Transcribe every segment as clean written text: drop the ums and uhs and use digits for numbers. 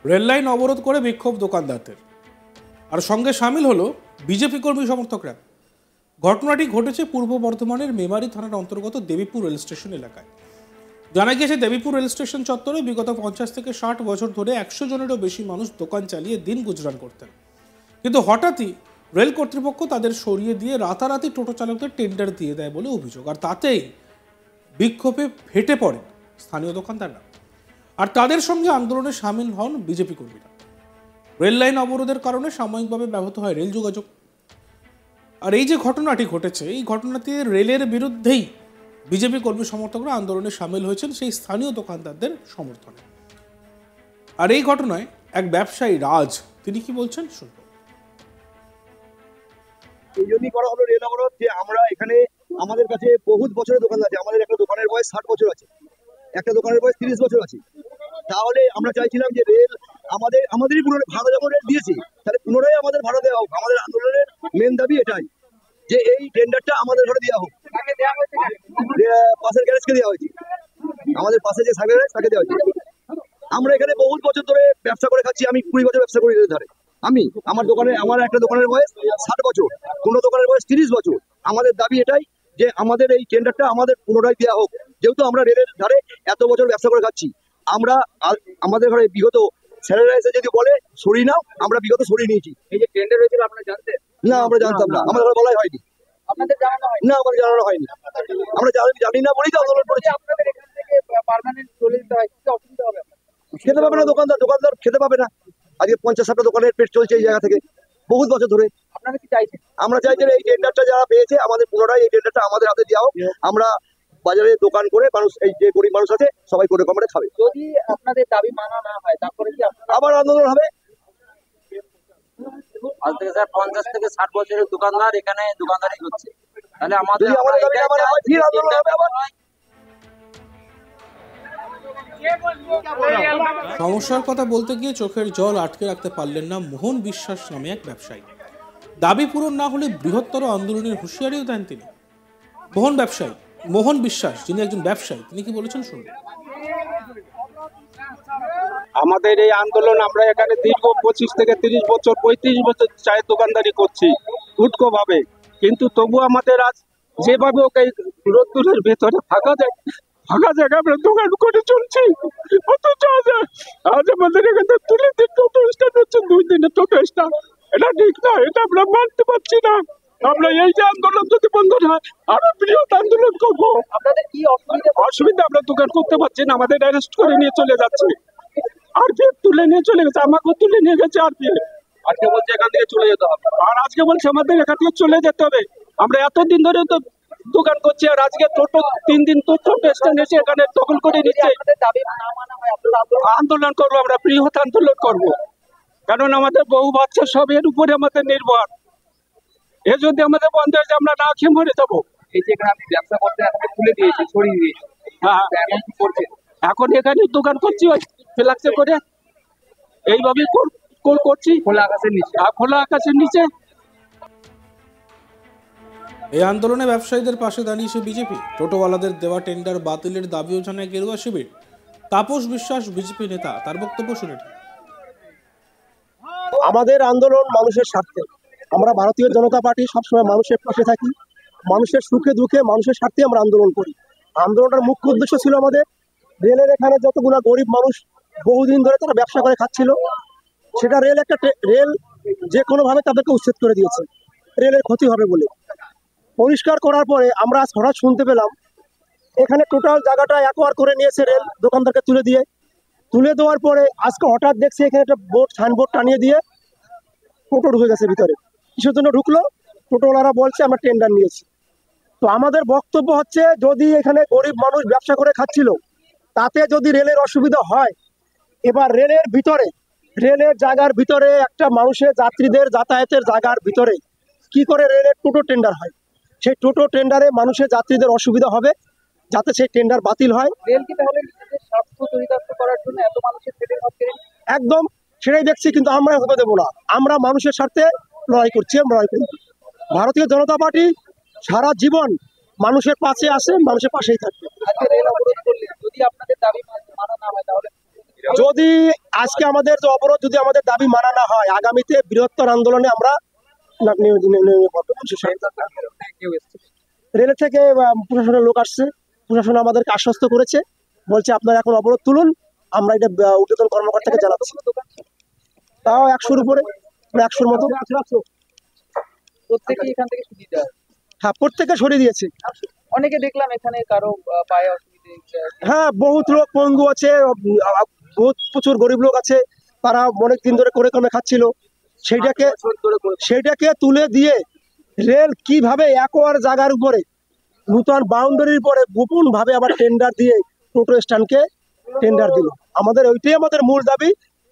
Rail line অবরোধ করে বিক্ষোভ দোকানদারদের, আর সঙ্গে সামিল হলো বিজেপি কর্মী সমর্থকরা। ঘটনাটি ঘটেছে পূর্ব বর্ধমানের মেমারি থানার অন্তর্গত দেবীপুর রেল স্টেশন এলাকায়। জানা গিয়েছে, দেবীপুর রেল স্টেশন চত্বরে বিগত 50 থেকে 60 বছর ধরে 100 জনেরও বেশি মানুষ দোকান চালিয়ে দিন গুজরান করতেন। কিন্তু হঠাৎই রেল কর্তৃপক্ষ তাদের সরিয়ে দিয়ে রাতারাতি টোটো চালকদের টেন্ডার দিয়ে দেয় বলে অভিযোগ, আর তাতেই বিক্ষোভে ফেটে পড়েন স্থানীয় দোকানদাররা, আর তাদের সঙ্গে আন্দোলনে সামিল হন বিজেপি কর্মীরা। রেল লাইন অবরোধের কারণে সাময়িকভাবে ব্যাহত হয় রেল যোগাযোগ। আর এই যে ঘটনাটি ঘটেছে, এই ঘটনাতে রেলের বিরুদ্ধেই বিজেপি কর্মী সমর্থকরা আন্দোলনে সামিল হয়েছেন সেই স্থানীয় দোকানদারদের সমর্থনে। আর এই ঘটনায় এক ব্যবসায়ী রাজ, তিনি কি বলছেন শুনব। এই জন্যই করা হলো রেল অবরোধ যে আমরা এখানে আমাদের কাছে বহুত বছরের দোকান আছে। আমাদের একটা দোকানের বয়স 60 বছর আছে, একটা দোকানের বয়স 30 বছর আছে। তাহলে আমরা চাইছিলাম যে রেল আমাদেরই ভাড়া যখন রেল দিয়েছি, তাহলে পুনরায় আমাদের ভাড়া দেওয়া হোক। আমাদের আন্দোলনের মেন দাবি এটাই যে এই টেন্ডারটা আমাদের ঘরে দেওয়া হোক। পাশের গ্যারেজকে দেওয়া হয়েছে, আমাদের পাশে যে সার্ভিস তাকে দেওয়া হয়েছে। আমরা এখানে বহুত বছর ধরে ব্যবসা করে খাচ্ছি। আমি 20 বছর ব্যবসা করি রেলের ধারে। আমার একটা দোকানের বয়স 60 বছর, কোনো দোকানের বয়স 30 বছর। আমাদের দাবি এটাই যে আমাদের এই টেন্ডারটা আমাদের পুনরায় দেওয়া হোক, যেহেতু আমরা রেলের ধারে এত বছর ব্যবসা করে খাচ্ছি। আমাদের ঘরে বিগত স্যারেরা এসে যদি বলে সরিয়ে নাও, আমরা বিগত সরিয়ে নিয়েছি। এই যে টেন্ডার হয়েছিল আপনারা জানতেন? না, আমরা জানতাম না, আমাদের ঘরে বলাই হয়নি। আপনাদের জানানো হয়নি? না, আমাদের জানানো হয়নি। আমরা জানি না বলেই তো আন্দোলন করেছি। আপনাদের এখান থেকে পার্মানেন্ট চলে যেতে হয়, কি অসুবিধা হবে? খেতে পাবে না দোকানদার খেতে পাবে না। আজকে 50-60টা দোকানের পেট চলছে এই জায়গা থেকে বহুত বছর ধরে। আপনারা কি চাইছেন? আমরা চাইছি এই টেন্ডারটা যারা পেয়েছে আমাদের পুনরায় এই টেন্ডারটা আমাদের হাতে দেওয়া হোক। আমরা বাজারে দোকান করে মানুষ, এই যে গরিব মানুষ আছে সবাই করে কমে খাবে। যদি আপনাদের দাবি মানা না হয় তারপরে কি আবার আন্দোলন হবে? আজ থেকে স্যার 50 থেকে 60 বছরের দোকানদার এখানে দোকানদারি করছে, তাহলে আমাদের সমস্যার কথা বলতে গিয়ে চোখের জল আটকে রাখতে পারলেন না মোহন বিশ্বাস নামে এক ব্যবসায়ী। দাবি পূরণ না হলে বৃহত্তর আন্দোলনের হুঁশিয়ারিও দেন তিনি। মোহন বিশ্বাস, যিনি একজন ব্যবসায়ী, তিনি কি বলেছেন শুনুন। আমাদের এই আন্দোলন, আমরা এখানে দীর্ঘ 25 থেকে 30 বছর 35 বছর চায়ের দোকানদারি করছি উৎকো ভাবে, কিন্তু তবু আমাদের আজ যেভাবে ওকে রোদ্দুরের ভেতরে ফাঁকা জায়গা আমরা দোকান করে চলছি, অথচ আজ আমাদের এখানে তুলে দিন টোটো স্ট্যান্ড হচ্ছে 2 দিনের টোটো স্ট্যান্ড। এটা ঠিক না, এটা আমরা মানতে পারছি না। আমরা এই যে আন্দোলন যদি বন্ধ না হয় আরো বৃহৎ আন্দোলন করবো। আপনাদের কি অসুবিধা? আমরা দোকান করতে পারছি না, আমাদের অ্যারেস্ট করে নিয়ে চলে যাচ্ছে। আরপিএফ তুলে নিয়ে চলে গেছে, আমাকেও তুলে নিয়ে গেছে আরপিএফ। আজকে বলছে এখান থেকে চলে যেতে হবে, আর আজকে বলছে আমাদের এখান থেকে চলে যেতে হবে। আমরা এতদিন ধরে তো দোকান করছি, আর আজকে টোটো 3 দিন তো টোটো স্ট্যান্ড এসে এখানে দখল করে নিচ্ছে। আন্দোলন করবো, আমরা বৃহৎ আন্দোলন করবো, কারণ আমাদের বহু বাচ্চা সব এর উপরে আমাদের নির্ভর। এ যদি আমাদের বন্ধ হয়ে যায় আমরা না খেয়ে মরে যাবো। এই যে এখানে আপনি ব্যবসা করতে তুলে দিয়েছি, সরিয়ে দিয়েছি, হ্যাঁ, এখন এখানে দোকান করছি ওই ফ্ল্যাক্সে করে, এইভাবে করছি খোলা আকাশের নিচে। খোলা আকাশের নিচে। এই আন্দোলনে ব্যবসায়ীদের পাশে দাঁড়িয়েছে বিজেপি। টোটোওয়ালাদের দেওয়া টেন্ডার বাতিলের দাবিও জানায় গেরুয়া শিবির। তাপস বিশ্বাস বিজেপি নেতা, তার বক্তব্য শুনে। আমাদের আন্দোলন মানুষের স্বার্থে। আমরা ভারতীয় জনতা পার্টি সবসময় মানুষের পাশে থাকি, মানুষের সুখে দুঃখে মানুষের স্বার্থে আমরা আন্দোলন করি। আন্দোলনটার মুখ্য উদ্দেশ্য ছিল আমাদের রেলের এখানে যতগুলো গরিব মানুষ বহুদিন ধরে তারা ব্যবসা করে খাচ্ছিল, সেটা রেল যে কোনোভাবে তাদেরকে উচ্ছেদ করে দিয়েছে, রেলের ক্ষতি হবে বলে। পরিষ্কার করার পরে আমরা হঠাৎ শুনতে পেলাম এখানে টোটাল জায়গাটা অ্যাকোয়ার করে নিয়েছে রেল দোকানদারকে তুলে দেওয়ার পরে আজকে হঠাৎ দেখছি এখানে একটা সাইনবোর্ড টানিয়ে দিয়ে টোটো ঢুকে গেছে ভিতরে। কিসের জন্য ঢুকলো? টোটোওয়ালারা বলছে আমরা টেন্ডার নিয়েছি। তো আমাদের বক্তব্য হচ্ছে, যদি এখানে গরিব মানুষ ব্যবসা করে খাচ্ছিল, তাতে যদি রেলের অসুবিধা হয়, এবার রেলের জায়গার ভিতরে একটা মানুষের যাত্রীদের যাতায়াতের জায়গার ভিতরে কি করে রেলের টোটো টেন্ডার হয়? সেই টোটো টেন্ডারে মানুষের যাত্রীদের অসুবিধা হবে, যাতে সেই টেন্ডার বাতিল হয়। রেল কি তাহলে নিজেদের স্বার্থ চরিতার্থ করার জন্য এত মানুষের পেটের ভাত কেড়ে? একদম সেটাই দেখছি, কিন্তু আমরা হতে দেবো না। আমরা মানুষের স্বার্থে লড়াই করছি। ভারতীয় জনতা পার্টি সারা জীবন মানুষের পাশে আসে, মানুষের পাশেই থাকবে। আজকে রেল অবরোধ করলে যদি আপনাদের দাবি মানা না হয় তাহলে যদি আজকে আমাদের যে অবরোধ যদি আমাদের দাবি মানা না হয়, আগামীতে বৃহত্তর আন্দোলনে আমরা রেল থেকে প্রশাসনের লোক আসছে, প্রশাসন আমাদেরকে আশ্বস্ত করেছে, বলছে আপনারা এখন অবরোধ তুলুন, আমরা এটা ঊর্ধ্বতন কর্মকর্তাকে জানাচ্ছি। তাও 100-র উপরে, 100-র মতো। প্রত্যেকেই এখান থেকে ছুটি দেয়। হ্যাঁ, প্রত্যেকে সরিয়ে দিয়েছে। অনেকে দেখলাম এখানে কারো পায়ে অসুবিধে। হ্যাঁ, বহুত লোক পঙ্গু আছে, প্রচুর গরিব লোক আছে, তারা অনেক দিন ধরে করে কমে খাচ্ছিল, সেইটাকে তুলে দিয়ে রেল কিভাবে একর জায়গার উপরে নূতন বাউন্ডারির পরে গোপন ভাবে আবার টেন্ডার দিয়ে টোটো স্ট্যান্ডকে টেন্ডার দিল। ওইটাই আমাদের মূল দাবি,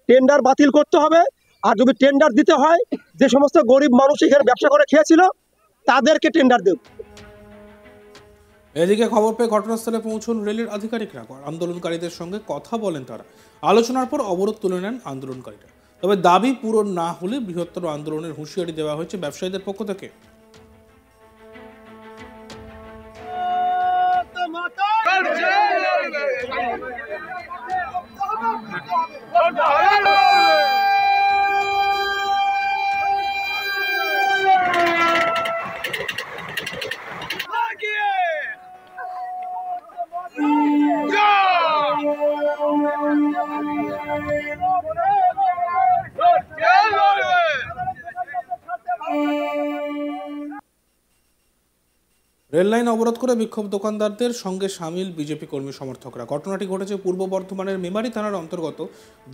টেন্ডার বাতিল করতে হবে। আর যদি টেন্ডার দিতে হয়, যে সমস্ত গরিব মানুষ এখানে ব্যবসা করে খেয়েছিল তাদেরকে টেন্ডার দেব। এদিকে খবর পেয়ে ঘটনাস্থলে পৌঁছন রেলের আধিকারিকরা। আন্দোলনকারীদের সঙ্গে কথা বলেন তারা। আলোচনার পর অবরোধ তুলে নেন আন্দোলনকারীরা। তবে দাবি পূরণ না হলে বৃহত্তর আন্দোলনের হুঁশিয়ারি দেওয়া হয়েছে ব্যবসায়ীদের পক্ষ থেকে। রেল লাইন অবরোধ করে বিক্ষোভ দোকানদারদের সঙ্গে সামিল বিজেপি কর্মী সমর্থকরা। ঘটনাটি ঘটেছে পূর্ব বর্ধমানের মেমারি থানার অন্তর্গত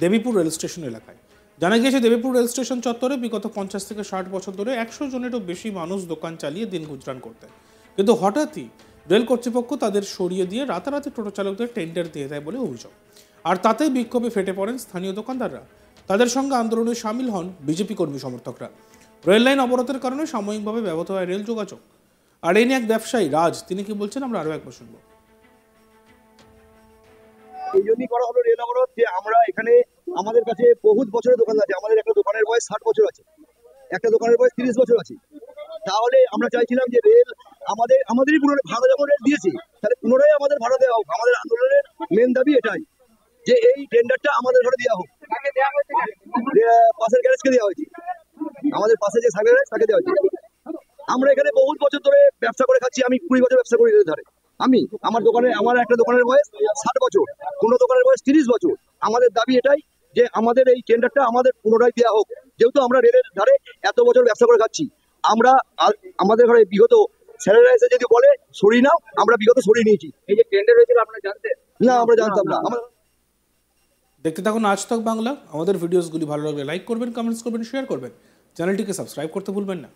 দেবীপুর রেল স্টেশন এলাকায়। জানা গিয়েছে, দেবীপুর রেল স্টেশন চত্বরে বিগত 50 থেকে 60 বছর ধরে 100 জনেরও বেশি মানুষ দোকান চালিয়ে দিন গুজরান করতেন। কিন্তু হঠাৎই রেল কর্তৃপক্ষ তাদের সরিয়ে দিয়ে রাতারাতি টোটো চালকদের টেন্ডার দিয়ে দেয় বলে অভিযোগ। আর তাতেই বিক্ষোভে ফেটে পড়েন স্থানীয় দোকানদাররা। তাদের সঙ্গে আন্দোলনে সামিল হন বিজেপি কর্মী সমর্থকরা। রেল লাইন অবরোধের কারণে সাময়িকভাবে ব্যাহত হয় রেল যোগাযোগ। আর এই নিয়ে এক ব্যবসায়ী রাজ, তিনি কি বলছেন আমরা আরো একবার শুনবো। এই জন্যই করা হলো রেল অবরোধ যে আমরা এখানে আমাদের কাছে বহুত বছরের দোকান আছে। আমাদের একটা দোকানের বয়স 60 বছর আছে, একটা দোকানের বয়স 30 বছর আছে। তাহলে আমরা চাইছিলাম যে রেল আমাদেরই পুনরায় ভাড়া যখন রেল দিয়েছি, তাহলে পুনরায় আমাদের ভাড়া দেওয়া হোক। আমাদের আন্দোলনের মেন দাবি এটাই যে এই টেন্ডারটা আমাদের ঘরে দেওয়া হোক। পাশের গ্যারেজকে দেওয়া হয়েছে, আমাদের পাশে যে সার্ভে তাকে দেওয়া হয়েছে। আমরা এখানে বহুত বছর ধরে ব্যবসা করে খাচ্ছি। আমি 20 বছর ব্যবসা করি রেলের ধারে। আমার একটা দোকানের বয়স 60 বছর, কোনো দোকানের বয়স 30 বছর। আমাদের দাবি এটাই যে আমাদের এই টেন্ডারটা আমাদের পুনরায় দেওয়া হোক। যেহেতু আমরা রেলের ধারে এত বছর ব্যবসা করে খাচ্ছি, আমাদের ঘরে বিগত স্যারেরা এসে যদি বলে সরিয়ে নাও, আমরা বিগত সরিয়ে নিয়েছি। এই যে টেন্ডার হয়েছিল আপনারা জানতেন? না, আমরা জানতাম না। দেখতে থাকুন আজ তক বাংলা। আমাদের ভিডিওসগুলি ভালো লাগলে লাইক করবেন, কমেন্টস করবেন, শেয়ার করবেন। চ্যানেলটিকে সাবস্ক্রাইব করতে ভুলবেন না।